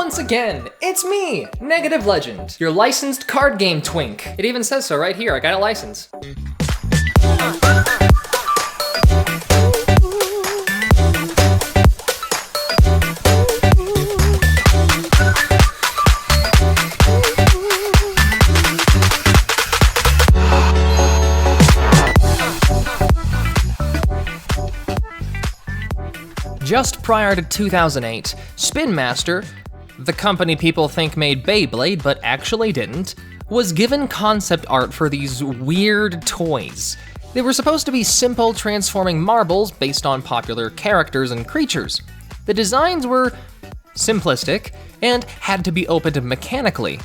Once again, it's me, Negative Legend, your licensed card game twink. It even says so right here, I got a license. Just prior to 2008, Spin Master, the company people think made Beyblade but actually didn't, was given concept art for these weird toys. They were supposed to be simple transforming marbles based on popular characters and creatures. The designs were simplistic and had to be opened mechanically.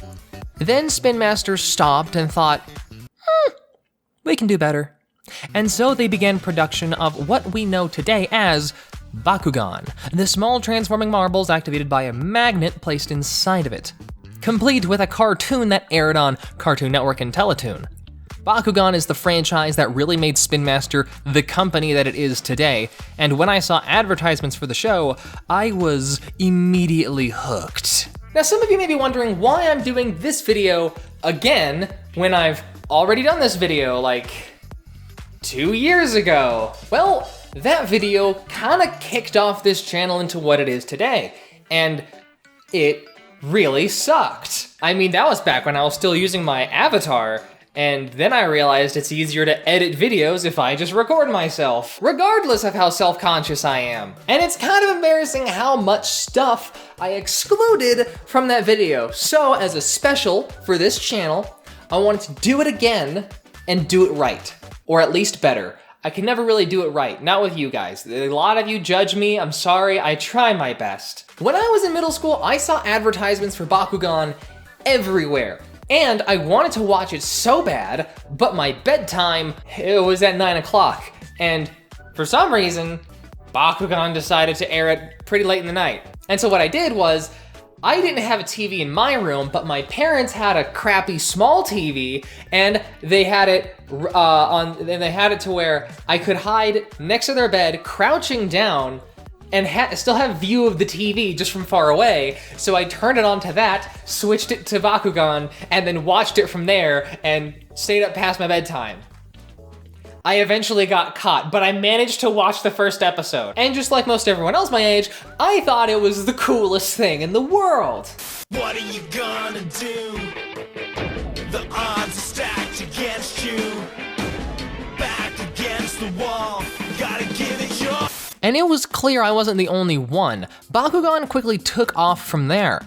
Then Spin Master stopped and thought, we can do better. And so they began production of what we know today as Bakugan, the small transforming marbles activated by a magnet placed inside of it, complete with a cartoon that aired on Cartoon Network and Teletoon. Bakugan is the franchise that really made Spin Master the company that it is today, and when I saw advertisements for the show, I was immediately hooked. Now some of you may be wondering why I'm doing this video again when I've already done this video like 2 years ago. Well, that video kinda kicked off this channel into what it is today, and it really sucked. I mean, that was back when I was still using my avatar, and then I realized it's easier to edit videos if I just record myself, regardless of how self-conscious I am. And it's kind of embarrassing how much stuff I excluded from that video. So as a special for this channel, I wanted to do it again and do it right, or at least better. I can never really do it right, not with you guys. A lot of you judge me, I'm sorry, I try my best. When I was in middle school, I saw advertisements for Bakugan everywhere. And I wanted to watch it so bad, but my bedtime, it was at 9 o'clock. And for some reason, Bakugan decided to air it pretty late in the night. And so what I did was, I didn't have a TV in my room, but my parents had a crappy small TV, and they had it to where I could hide next to their bed, crouching down, and still have view of the TV just from far away. So I turned it on to that, switched it to Bakugan, and then watched it from there, and stayed up past my bedtime. I eventually got caught, but I managed to watch the first episode. And just like most everyone else my age, I thought it was the coolest thing in the world. What are you gonna do? The odds are stacked against you. Back against the wall, gotta give it your... And it was clear I wasn't the only one. Bakugan quickly took off from there.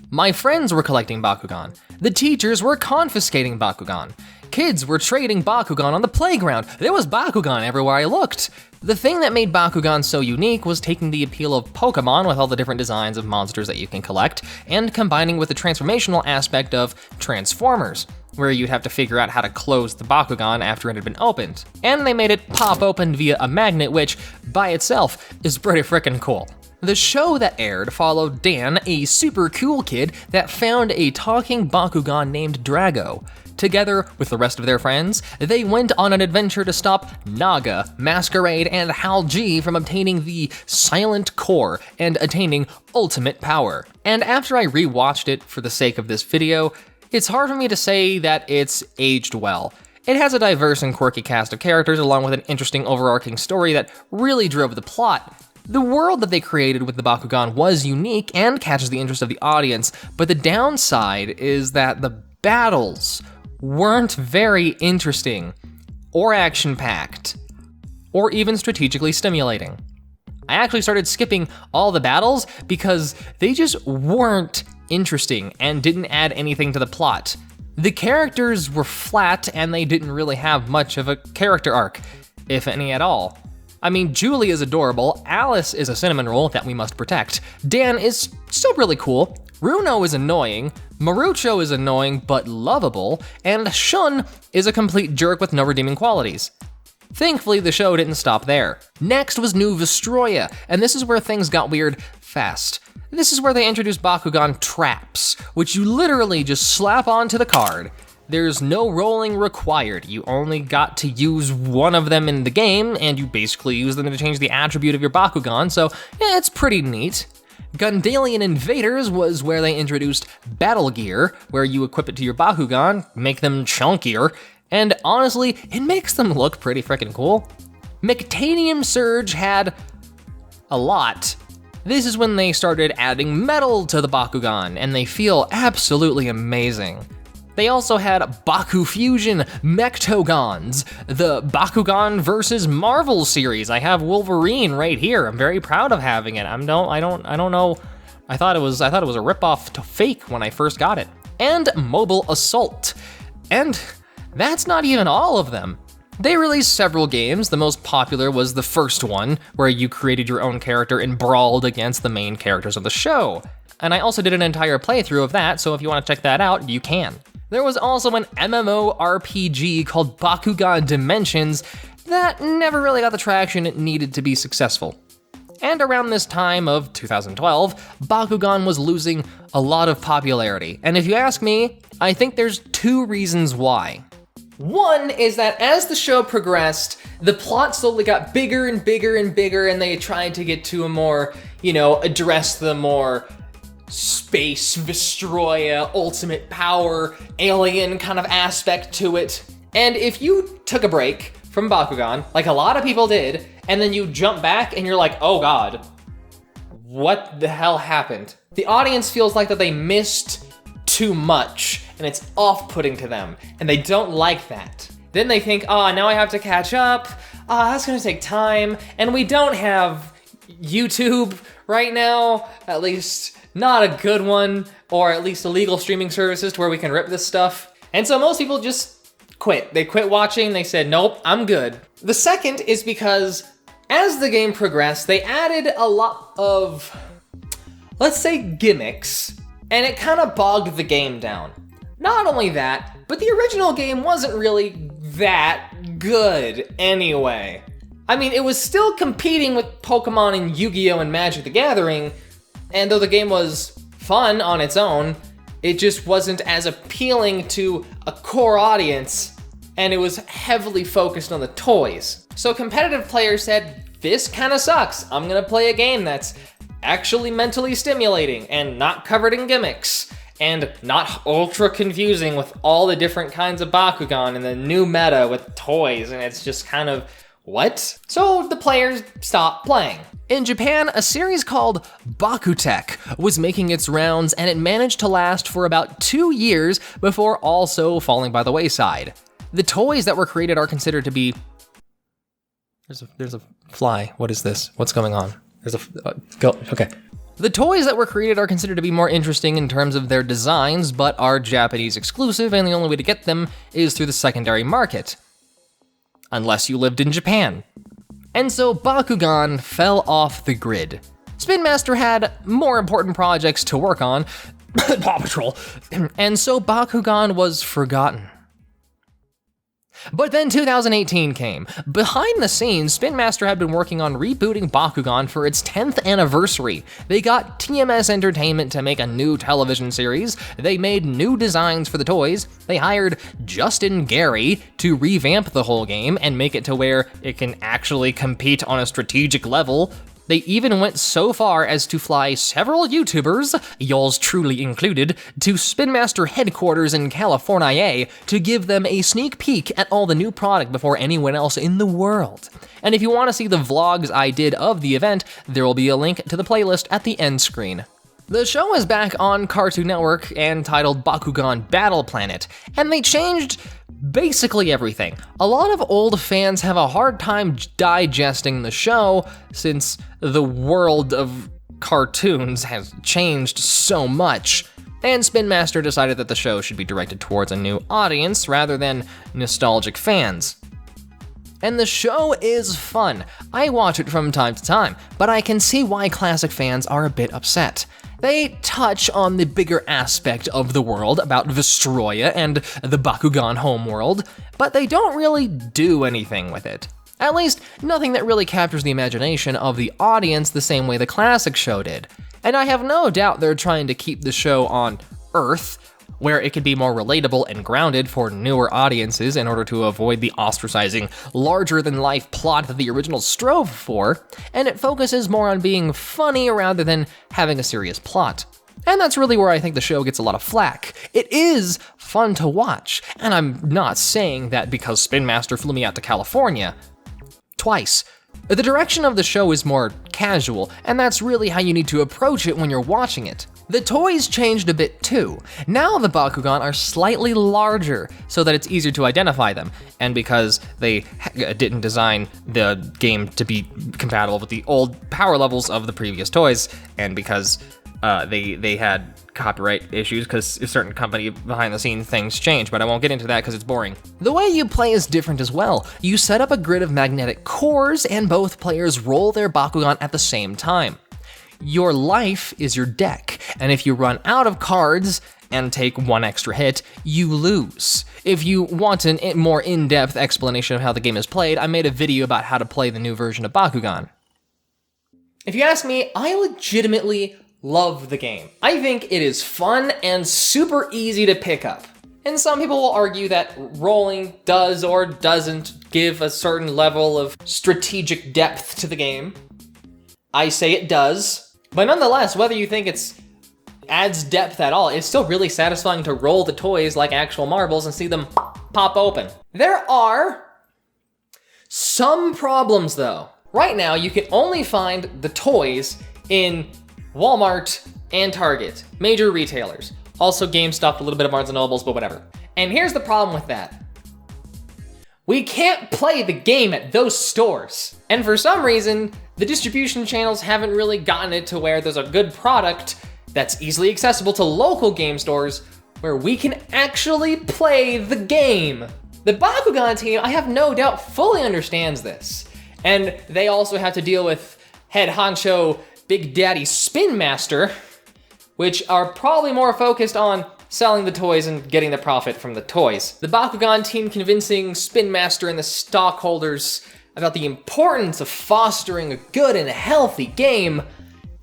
My friends were collecting Bakugan. The teachers were confiscating Bakugan. Kids were trading Bakugan on the playground. There was Bakugan everywhere I looked. The thing that made Bakugan so unique was taking the appeal of Pokemon with all the different designs of monsters that you can collect, and combining with the transformational aspect of Transformers, where you'd have to figure out how to close the Bakugan after it had been opened. And they made it pop open via a magnet, which, by itself, is pretty frickin' cool. The show that aired followed Dan, a super cool kid that found a talking Bakugan named Drago. Together with the rest of their friends, they went on an adventure to stop Naga, Masquerade, and Hal G from obtaining the Silent Core and attaining ultimate power. And after I rewatched it for the sake of this video, it's hard for me to say that it's aged well. It has a diverse and quirky cast of characters along with an interesting overarching story that really drove the plot. The world that they created with the Bakugan was unique and catches the interest of the audience, but the downside is that the battles weren't very interesting, or action-packed, or even strategically stimulating. I actually started skipping all the battles because they just weren't interesting and didn't add anything to the plot. The characters were flat and they didn't really have much of a character arc, if any at all. I mean, Julie is adorable, Alice is a cinnamon roll that we must protect, Dan is still really cool, Runo is annoying, Marucho is annoying but lovable, and Shun is a complete jerk with no redeeming qualities. Thankfully, the show didn't stop there. Next was New Vestroia, and this is where things got weird fast. This is where they introduced Bakugan traps, which you literally just slap onto the card. There's no rolling required. You only got to use one of them in the game, and you basically use them to change the attribute of your Bakugan, so yeah, it's pretty neat. Gundalian Invaders was where they introduced battle gear, where you equip it to your Bakugan, make them chunkier, and honestly, it makes them look pretty freaking cool. Mectanium Surge had a lot. This is when they started adding metal to the Bakugan, and they feel absolutely amazing. They also had Baku Fusion Mectogons, the Bakugan vs. Marvel series. I have Wolverine right here. I'm very proud of having it. I don't know. I thought it was a ripoff to fake when I first got it. And Mobile Assault. And that's not even all of them. They released several games. The most popular was the first one, where you created your own character and brawled against the main characters of the show. And I also did an entire playthrough of that, so if you want to check that out, you can. There was also an MMORPG called Bakugan Dimensions that never really got the traction it needed to be successful. And around this time of 2012, Bakugan was losing a lot of popularity. And if you ask me, I think there's two reasons why. One is that as the show progressed, the plot slowly got bigger and bigger and bigger, and they tried to get to a more, address the more space, Vestroya, ultimate power, alien kind of aspect to it. And if you took a break from Bakugan, like a lot of people did, and then you jump back and you're like, oh god, what the hell happened? The audience feels like that they missed too much, and it's off-putting to them, and they don't like that. Then they think, now I have to catch up, that's gonna take time, and we don't have YouTube right now, at least not a good one, or at least illegal streaming services to where we can rip this stuff. And so most people just quit. They quit watching, they said, nope, I'm good. The second is because as the game progressed, they added a lot of, let's say, gimmicks, and it kind of bogged the game down. Not only that, but the original game wasn't really that good anyway. I mean, it was still competing with Pokemon and Yu-Gi-Oh! And Magic the Gathering, and though the game was fun on its own, it just wasn't as appealing to a core audience, and it was heavily focused on the toys. So competitive players said, this kinda sucks. I'm gonna play a game that's actually mentally stimulating and not covered in gimmicks and not ultra confusing with all the different kinds of Bakugan and the new meta with toys, and it's just kind of, what? So the players stopped playing. In Japan, a series called Bakutech was making its rounds, and it managed to last for about 2 years before also falling by the wayside. The toys that were created are considered to be... There's a fly. What is this? What's going on? Okay. The toys that were created are considered to be more interesting in terms of their designs, but are Japanese exclusive, and the only way to get them is through the secondary market. Unless you lived in Japan. And so Bakugan fell off the grid. Spin Master had more important projects to work on, Paw Patrol, and so Bakugan was forgotten. But then 2018 came. Behind the scenes, Spin Master had been working on rebooting Bakugan for its 10th anniversary. They got TMS Entertainment to make a new television series, they made new designs for the toys, they hired Justin Gary to revamp the whole game and make it to where it can actually compete on a strategic level. They even went so far as to fly several YouTubers, yours truly included, to Spin Master headquarters in California to give them a sneak peek at all the new product before anyone else in the world. And if you want to see the vlogs I did of the event, there will be a link to the playlist at the end screen. The show is back on Cartoon Network and titled Bakugan Battle Planet, and they changed basically everything. A lot of old fans have a hard time digesting the show since the world of cartoons has changed so much, and Spin Master decided that the show should be directed towards a new audience rather than nostalgic fans. And the show is fun. I watch it from time to time, but I can see why classic fans are a bit upset. They touch on the bigger aspect of the world about Vestroya and the Bakugan homeworld, but they don't really do anything with it. At least, nothing that really captures the imagination of the audience the same way the classic show did. And I have no doubt they're trying to keep the show on Earth, where it could be more relatable and grounded for newer audiences in order to avoid the ostracizing, larger-than-life plot that the original strove for, and it focuses more on being funny rather than having a serious plot. And that's really where I think the show gets a lot of flack. It is fun to watch, and I'm not saying that because Spin Master flew me out to California twice. The direction of the show is more casual, and that's really how you need to approach it when you're watching it. The toys changed a bit too. Now the Bakugan are slightly larger so that it's easier to identify them, and because they didn't design the game to be compatible with the old power levels of the previous toys, and because they had copyright issues because a certain company behind the scenes things change, but I won't get into that because it's boring. The way you play is different as well. You set up a grid of magnetic cores and both players roll their Bakugan at the same time. Your life is your deck, and if you run out of cards and take one extra hit, you lose. If you want a more in-depth explanation of how the game is played, I made a video about how to play the new version of Bakugan. If you ask me, I legitimately love the game. I think it is fun and super easy to pick up. And some people will argue that rolling does or doesn't give a certain level of strategic depth to the game. I say it does, but nonetheless, whether you think it adds depth at all, it's still really satisfying to roll the toys like actual marbles and see them pop open. There are some problems though. Right now, you can only find the toys in Walmart and Target, major retailers. Also GameStop, a little bit of Barnes & Nobles, but whatever. And here's the problem with that. We can't play the game at those stores. And for some reason, the distribution channels haven't really gotten it to where there's a good product that's easily accessible to local game stores where we can actually play the game. The Bakugan team, I have no doubt, fully understands this. And they also have to deal with head honcho Big Daddy Spin Master, which are probably more focused on selling the toys and getting the profit from the toys. The Bakugan team convincing Spin Master and the stockholders about the importance of fostering a good and healthy game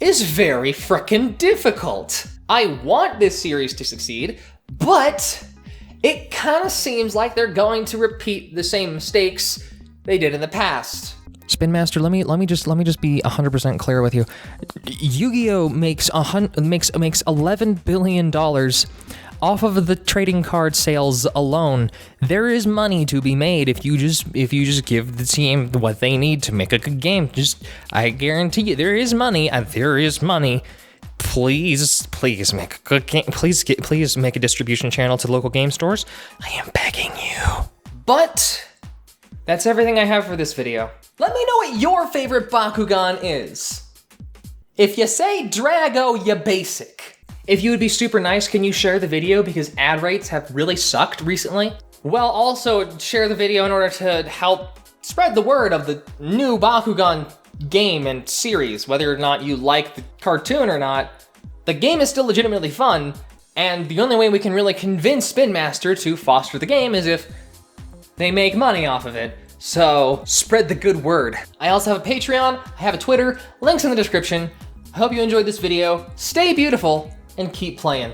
is very frickin' difficult. I want this series to succeed, but it kinda seems like they're going to repeat the same mistakes they did in the past. Spin Master, let me just be 100% clear with you. Yu-Gi-Oh makes $11 billion off of the trading card sales alone. There is money to be made if you just give the team what they need to make a good game. I guarantee you, there is money. There is money. Please make a good game. Please make a distribution channel to local game stores. I am begging you. But that's everything I have for this video. Let me know what your favorite Bakugan is. If you say Drago, you basic. If you would be super nice, can you share the video because ad rates have really sucked recently? Well, also share the video in order to help spread the word of the new Bakugan game and series. Whether or not you like the cartoon or not, the game is still legitimately fun, and the only way we can really convince Spin Master to foster the game is if they make money off of it. So, spread the good word. I also have a Patreon, I have a Twitter, links in the description. I hope you enjoyed this video, stay beautiful, and keep playing.